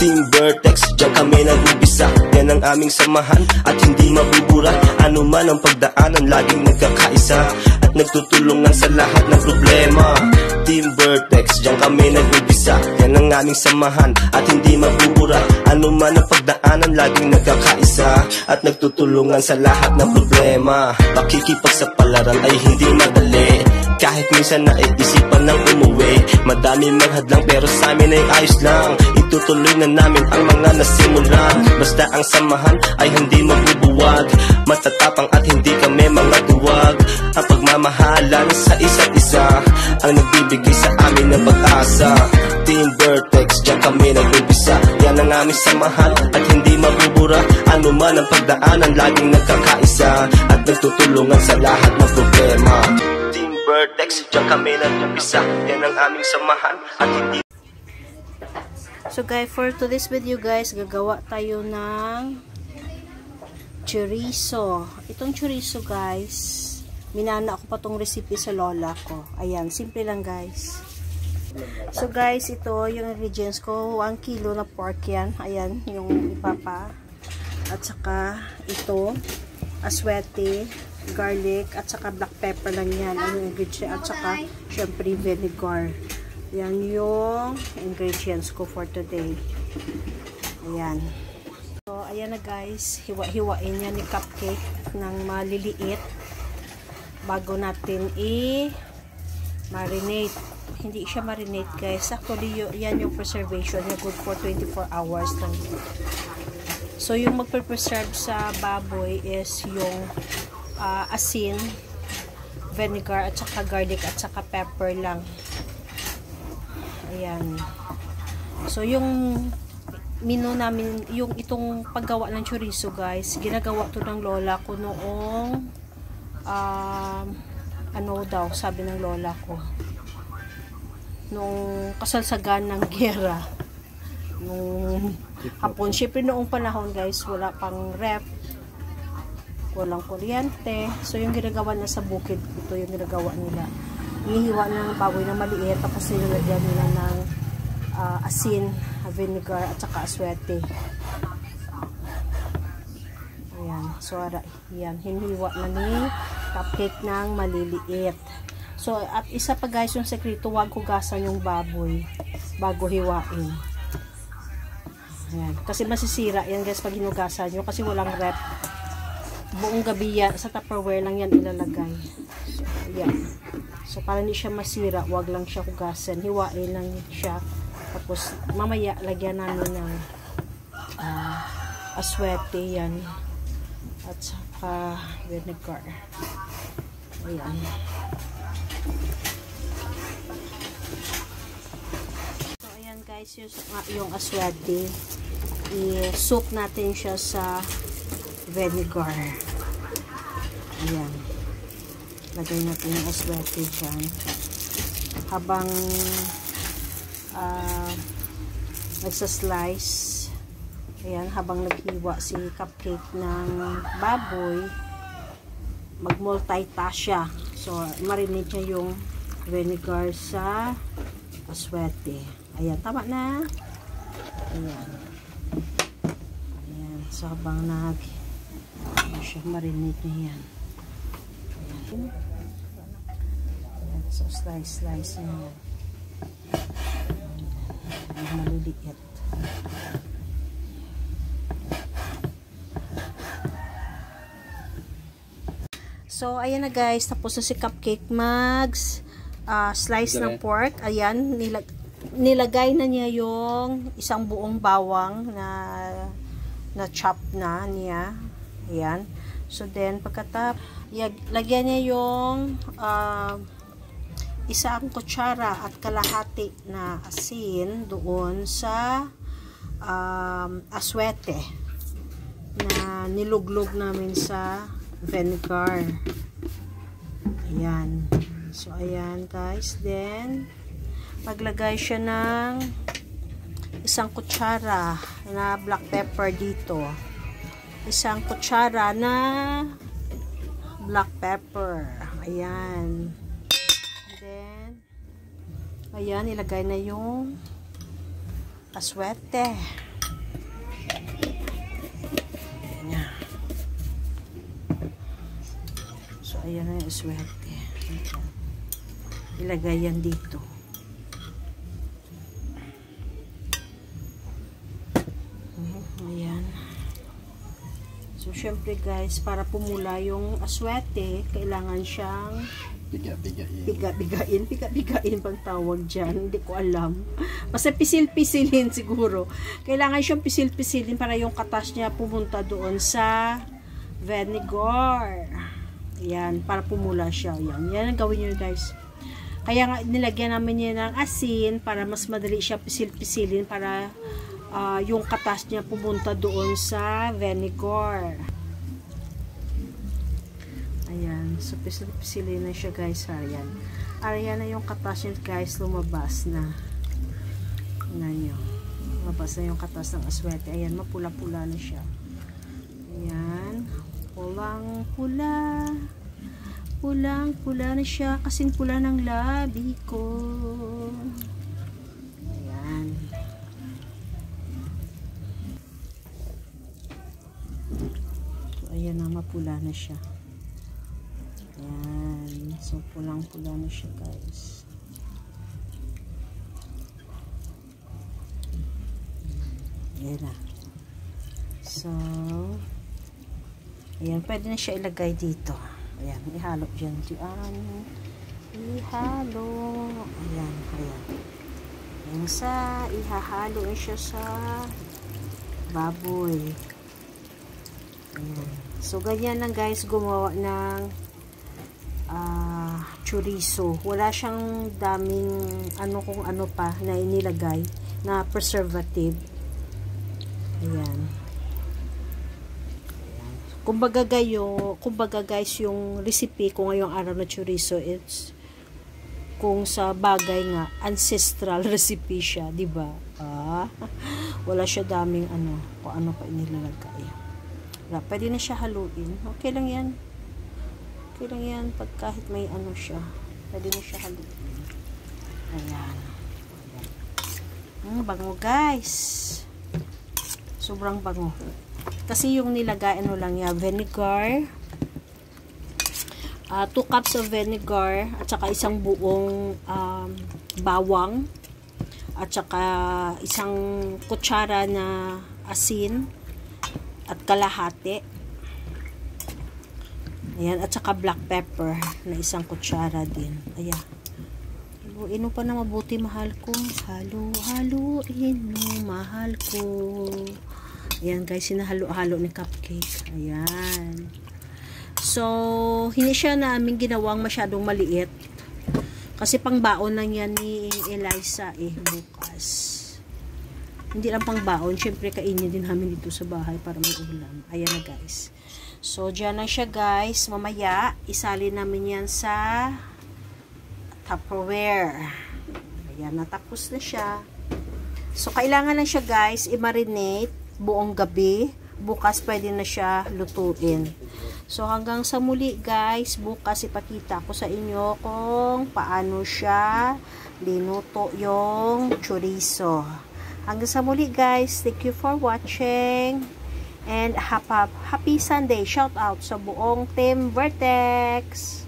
Team Vertex, diyan kami nag-umpisa. Yan ang aming samahan at hindi mabubura. Ano man ang pagdaanan, laging nagkakaisa at nagtutulungan sa lahat ng problema. Team Vertex, diyan kami nag-umpisa. Yan ang aming samahan at hindi mabubura. Ano man ang pagdaanan, laging nagkakaisa at nagtutulungan sa lahat ng problema. Makikipagsapalaran ay hindi madali, kahit minsan naiisipan ng umuwi. Madami mang hadlang pero sa amin ay ayos lang. Itutuloy na namin ang mga nasimulan. Basta ang samahan ay hindi magbubuwag. Matatapang at hindi kami mga duwag. Ang pagmamahalan sa isa't isa ang nagbibigay sa amin ng pag-asa. Team Vertex, diyan kami nag-umpisa. Yan ang aming samahan at hindi mabubura. Ano man ang pagdaanan, laging nagkakaisa at nagtutulungan sa lahat ng problema. Team Vertex, diyan kami nag-umpisa. Yan ang aming samahan at hindi. So guys, for today's video guys, gagawa tayo ng chorizo. Itong chorizo guys, minana ko pa tong recipe sa lola ko. Ayan, simple lang guys. So guys, ito yung ingredients ko. 1 kilo na pork yan. Ayan, yung ipapa. At saka ito, aswete, garlic, at saka black pepper lang yan. Ang ingredients. At saka, syempre, vinegar. Yan yung ingredients ko for today. Ayan. So, ayan na guys. Hiwa-hiwain yan ni cupcake ng maliliit bago natin i-marinate. Hindi siya marinate guys. Actually, yan yung preservation niya. Good for 24 hours lang. So, yung magpe-preserve sa baboy is yung asin, vinegar, at saka garlic, at saka pepper lang. Ayan. So, yung menu namin, yung itong paggawa ng chorizo guys, ginagawa to ng lola ko noong ano daw, sabi ng lola ko, nung kasalsagan ng giyera nung hapon. Syempre noong panahon guys, wala pang ref, walang kuryente. So, yung ginagawa na sa bukid, ito yung ginagawa nila. Hinihiwa na ng baboy na maliit, tapos nilagyan nila ng asin, vinegar, at saka aswete. Ayan. So, yan. Hinihiwa na ni cupcake ng maliliit. So, at isa pa guys, yung sekreto, huwag hugasan yung baboy bago hiwain. Ayan. Kasi masisira yan guys pag hinugasan nyo, kasi walang rep. Buong gabi yan, sa Tupperware lang yan ilalagay. So, ayan. So, para hindi siya masira, wag lang siya hugasan. Hiwain lang siya. Tapos, mamaya, lagyan namin ng aswete yan. At saka vinegar. Ayan. So, ayan guys, yung aswete. I-soak natin siya sa vinegar. Ayan. Lagay natin yung aswete dyan. Habang nagsaslice, ayan, habang naghiwa si cupcake ng baboy, mag-multitask siya. So, marinate niya yung vinegar sa aswete. Ayan, tama na. Ayan. Ayan. So, habang marinate niya yan. So, slice na yan. Maliliit. So, ayan na guys. Tapos na si cupcake slice ng pork. Ayan. Nilagay na niya yung isang buong bawang na chop na niya. Ayan. So, then, lagyan niya yung isang kutsara at kalahati na asin doon sa aswete na niluglog namin sa vinegar. Ayan. So, ayan guys. Then, maglagay siya ng isang kutsara na black pepper dito. Isang kutsara na black pepper. Ayan. And then, ayan, ilagay na yung aswete. ayan na yung swerte. Ilagay yan dito. Ayan. So, syempre guys, para pumula yung aswete, kailangan siyang biga-bigain pang tawag dyan. Hindi ko alam. Basta pisil-pisilin siguro. Kailangan siyang pisil-pisilin para yung katas niya pumunta doon sa vinegar. Ayan, para pumula siya. Ayan, yan ang gawin nyo guys. Kaya nga, nilagyan namin niya ng asin para mas madali siya pisil-pisilin para yung katas niya pumunta doon sa vinegar. Ayan. So, pisil-pisilin na siya guys. Ayan. Ayan na yung katas niya guys. Lumabas na. Tingnan nyo. Lumabas na yung katas ng aswete. Ayan. Mapula-pula na siya. Ayan. Pulang-pula. Pulang-pula na siya. Kasing pula ng labi ko. Ayan. So, ayan na. Mapula na siya. Ayan. So, pulang-pula na siya, guys. Ayan na. So, ayan. Pwede na siya ilagay dito. Ayan. Ihalo dyan. Diyan. Ihalo. Ayan. Ayan. Ayan sa, ihahalo na siya sa baboy. Ayan. So, ganyan lang, guys, gumawa ng chorizo. Wala siyang daming ano kung ano pa na inilagay na preservative. Ayan. Ayan. Kumbaga guys, yung recipe ko ngayong araw na chorizo, it's kung sa bagay nga ancestral recipe siya, 'di ba? Wala siya daming ano, kung ano pa inilalagay. Pwede na siya haluin. Okay lang 'yan. Okay lang yan pag kahit may ano siya. Pwede na siya haluin. Ayan. Bango guys. Sobrang bango. Kasi yung nilagay ano lang yan, vinegar. 2 cups of vinegar at saka isang buong bawang at saka isang kutsara na asin at kalahati. Ayan, at saka black pepper na isang kutsara din. Ayan. Haluin mo pa na mabuti, mahal ko. Haluin mo, mahal ko. Ayan guys, sinahalo-halo ni Cupcake. Ayan. So, hindi siya namin ginawang masyadong maliit. Kasi pangbaon lang yan ni Eliza bukas. Hindi lang pangbaon. Siyempre, kainin din namin dito sa bahay para may ulam. Ayan na guys. So, dyan na siya guys. Mamaya, isalin namin yan sa Tupperware. Ayan, natapos na siya. So, kailangan lang siya guys, i-marinate buong gabi. Bukas pwede na siya lutuin. So, hanggang sa muli guys, bukas ipakita ko sa inyo kung paano siya linuto yung chorizo. Hanggang sa muli guys, thank you for watching. And happy Sunday. Shout out sa buong Team Vertex.